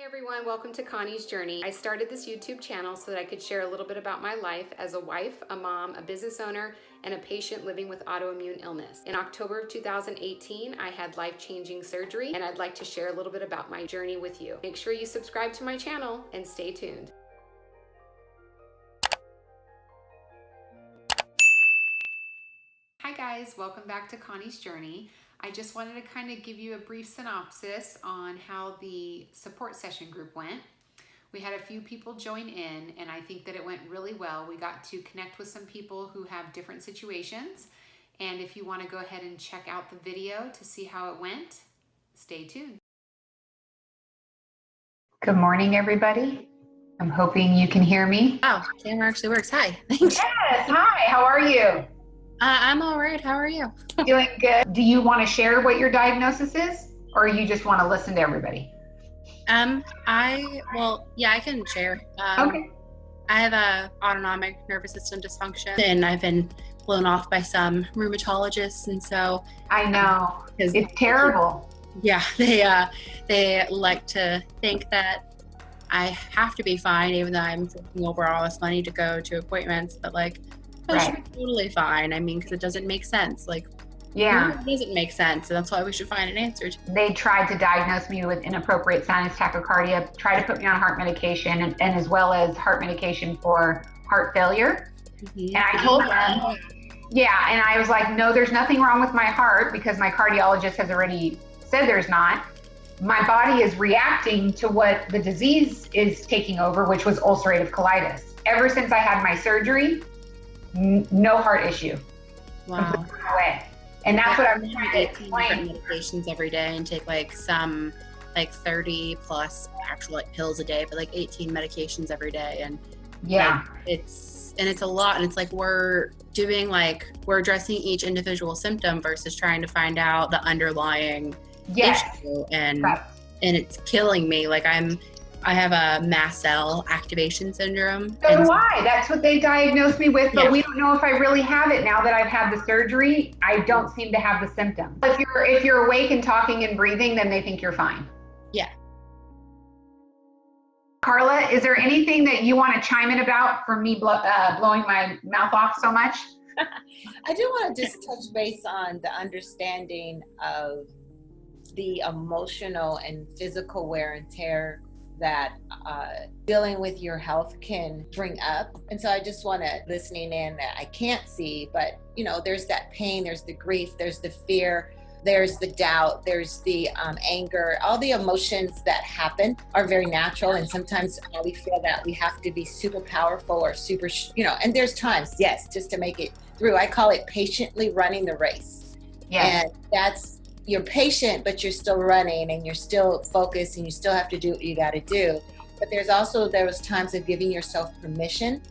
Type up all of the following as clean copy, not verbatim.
Everyone, welcome to Connie's Journey. I started this YouTube channel so that I could share a little bit about my life as a wife, a mom, a business owner, and a patient living with autoimmune illness. In October of 2018, I had life-changing surgery, and I'd like to share a little bit about my journey with you. Make sure you subscribe to my channel and stay tuned. Hi guys, welcome back to Connie's Journey. I just wanted to kind of give you a brief synopsis on how the support session group went. We had a few people join in, and I think that it went really well. We got to connect with some people who have different situations. And if you want to go ahead and check out the video to see how it went, stay tuned. Good morning, everybody. I'm hoping you can hear me. Oh, camera actually works. Hi. Yes, hi. How are you? I'm all right. How are you? Doing good. Do you want to share what your diagnosis is, or you just want to listen to everybody? I can share. Okay. I have a autonomic nervous system dysfunction, and I've been blown off by some rheumatologists, and so I know it's terrible. Yeah, they like to think that I have to be fine, even though I'm taking over all this money to go to appointments, but like. I should be totally fine. I mean, because it doesn't make sense. Like, yeah, it doesn't make sense, and that's why we should find an answer. They tried to diagnose me with inappropriate sinus tachycardia, tried to put me on heart medication, and as well as heart medication for heart failure. Mm-hmm. And I told them, yeah, and I was like, no, there's nothing wrong with my heart because my cardiologist has already said there's not. My body is reacting to what the disease is taking over, which was ulcerative colitis. Ever since I had my surgery, no heart issue. Wow. Away. And that's what I'm trying to explain. Medications every day and take like 30 plus actual like pills a day, but like 18 medications every day. And yeah, it's a lot. And it's like we're addressing each individual symptom versus trying to find out the underlying issue. And it's killing me. Like I have a mast cell activation syndrome. So do I. That's what they diagnosed me with, but we don't know if I really have it now that I've had the surgery. I don't seem to have the symptoms. If you're awake and talking and breathing, then they think you're fine. Yeah. Carla, is there anything that you want to chime in about for me blowing my mouth off so much? I do want to just touch base on the understanding of the emotional and physical wear and tear that dealing with your health can bring up. And so I just want to, listening in that I can't see, but there's that pain, there's the grief, there's the fear, there's the doubt, there's the anger. All the emotions that happen are very natural. And sometimes we feel that we have to be super powerful or super, and there's times, yes, just to make it through. I call it patiently running the race. Yeah. And you're patient, but you're still running and you're still focused and you still have to do what you got to do. But there's also those times of giving yourself permission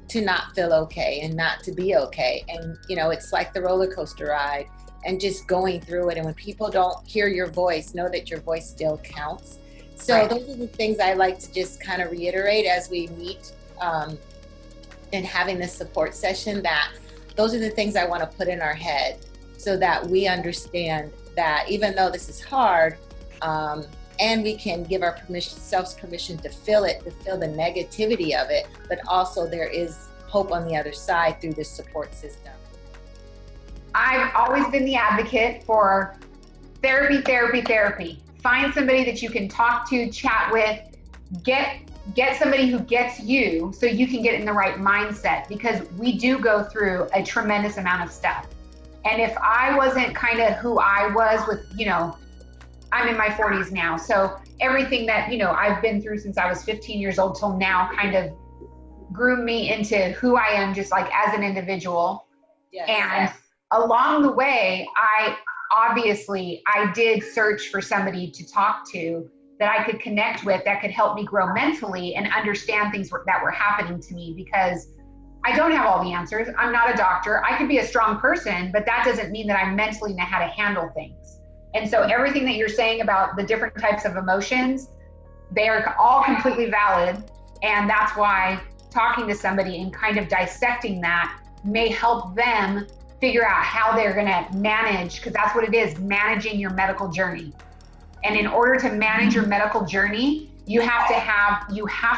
to not feel okay and not to be okay. And, it's like the roller coaster ride and just going through it. And when people don't hear your voice, know that your voice still counts. So those are the things I like to just kind of reiterate as we meet and having this support session, that those are the things I want to put in our head so that we understand that even though this is hard, and we can give ourselves permission to feel it, to feel the negativity of it, but also there is hope on the other side through this support system. I've always been the advocate for therapy. Find somebody that you can talk to, chat with, get somebody who gets you so you can get in the right mindset, because we do go through a tremendous amount of stuff. And if I wasn't kind of who I was with, I'm in my 40s now. So everything that, I've been through since I was 15 years old till now kind of grew me into who I am, just like as an individual. Yes. And along the way, I did search for somebody to talk to that I could connect with, that could help me grow mentally and understand things that were happening to me, because I don't have all the answers. I'm not a doctor. I could be a strong person, but that doesn't mean that I mentally know how to handle things. And so everything that you're saying about the different types of emotions, they are all completely valid. And that's why talking to somebody and kind of dissecting that may help them figure out how they're going to manage, because that's what it is, managing your medical journey. And in order to manage your medical journey, You have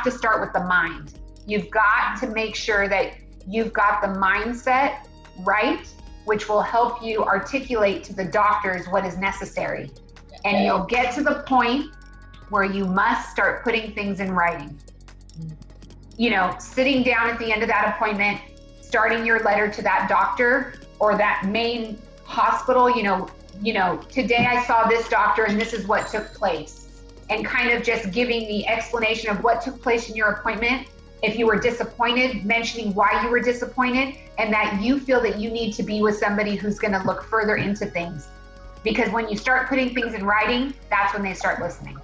to start with the mind. You've got to make sure that you've got the mindset right, which will help you articulate to the doctors what is necessary. And you'll get to the point where you must start putting things in writing. You know, sitting down at the end of that appointment, starting your letter to that doctor or that main hospital, you know, today I saw this doctor and this is what took place. And kind of just giving the explanation of what took place in your appointment. If you were disappointed, mentioning why you were disappointed, and that you feel that you need to be with somebody who's going to look further into things. Because when you start putting things in writing, that's when they start listening.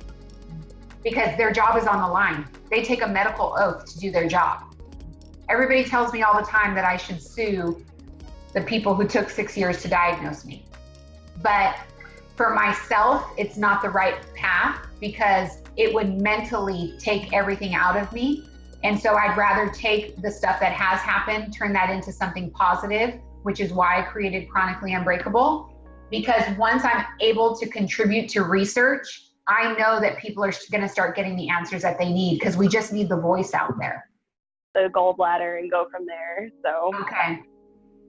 Because their job is on the line. They take a medical oath to do their job. Everybody tells me all the time that I should sue the people who took 6 years to diagnose me. But for myself, it's not the right path because it would mentally take everything out of me. And so I'd rather take the stuff that has happened, turn that into something positive, which is why I created Chronically Unbreakable. Because once I'm able to contribute to research, I know that people are going to start getting the answers that they need because we just need the voice out there. The gallbladder and go from there. So okay.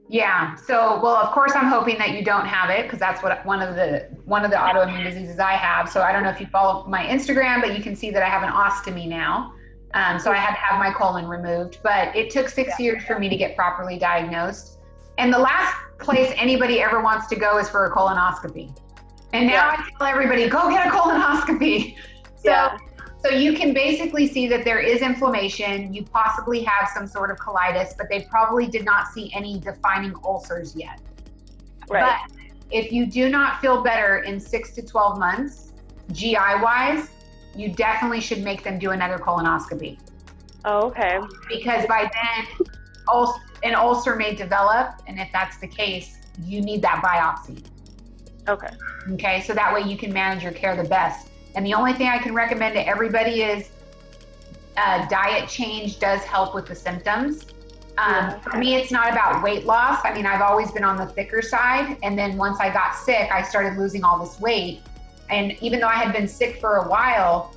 Yeah. So, well, of course, I'm hoping that you don't have it because that's what one of the autoimmune diseases I have. So I don't know if you follow my Instagram, but you can see that I have an ostomy now. So I had to have my colon removed, but it took 6 years for me to get properly diagnosed. And the last place anybody ever wants to go is for a colonoscopy. And now I tell everybody, go get a colonoscopy. So you can basically see that there is inflammation. You possibly have some sort of colitis, but they probably did not see any defining ulcers yet. Right. But if you do not feel better in 6 to 12 months, GI-wise, you definitely should make them do another colonoscopy. Oh, okay. Because by then, an ulcer may develop, and if that's the case, you need that biopsy. Okay. Okay, so that way you can manage your care the best. And the only thing I can recommend to everybody is diet change does help with the symptoms. For me, it's not about weight loss. I mean, I've always been on the thicker side. And then once I got sick, I started losing all this weight. And even though I had been sick for a while,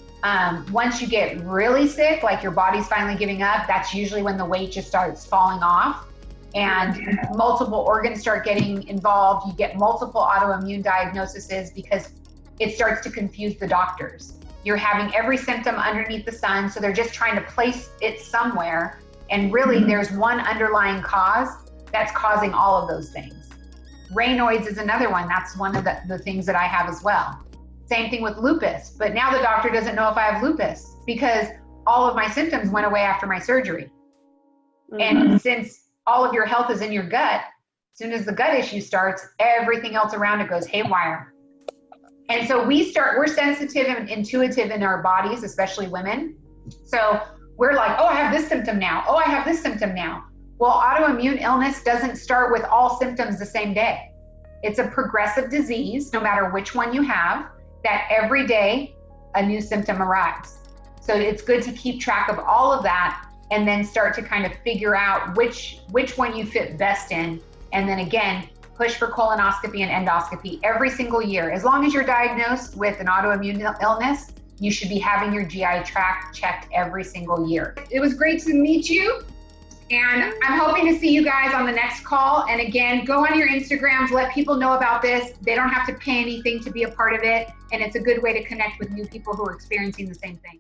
once you get really sick, like your body's finally giving up, that's usually when the weight just starts falling off and multiple organs start getting involved. You get multiple autoimmune diagnoses because it starts to confuse the doctors. You're having every symptom underneath the sun, so they're just trying to place it somewhere. And really, there's one underlying cause that's causing all of those things. Raynaud's is another one. That's one of the things that I have as well. Same thing with lupus, but now the doctor doesn't know if I have lupus because all of my symptoms went away after my surgery. And since all of your health is in your gut, as soon as the gut issue starts, everything else around it goes haywire. And so we're sensitive and intuitive in our bodies, especially women. So we're like, oh, I have this symptom now. Oh, I have this symptom now. Well, autoimmune illness doesn't start with all symptoms the same day. It's a progressive disease, no matter which one you have, that every day a new symptom arrives. So it's good to keep track of all of that and then start to kind of figure out which one you fit best in. And then again, push for colonoscopy and endoscopy every single year. As long as you're diagnosed with an autoimmune illness, you should be having your GI tract checked every single year. It was great to meet you. And I'm hoping to see you guys on the next call. And again, go on your Instagrams, let people know about this. They don't have to pay anything to be a part of it. And it's a good way to connect with new people who are experiencing the same thing.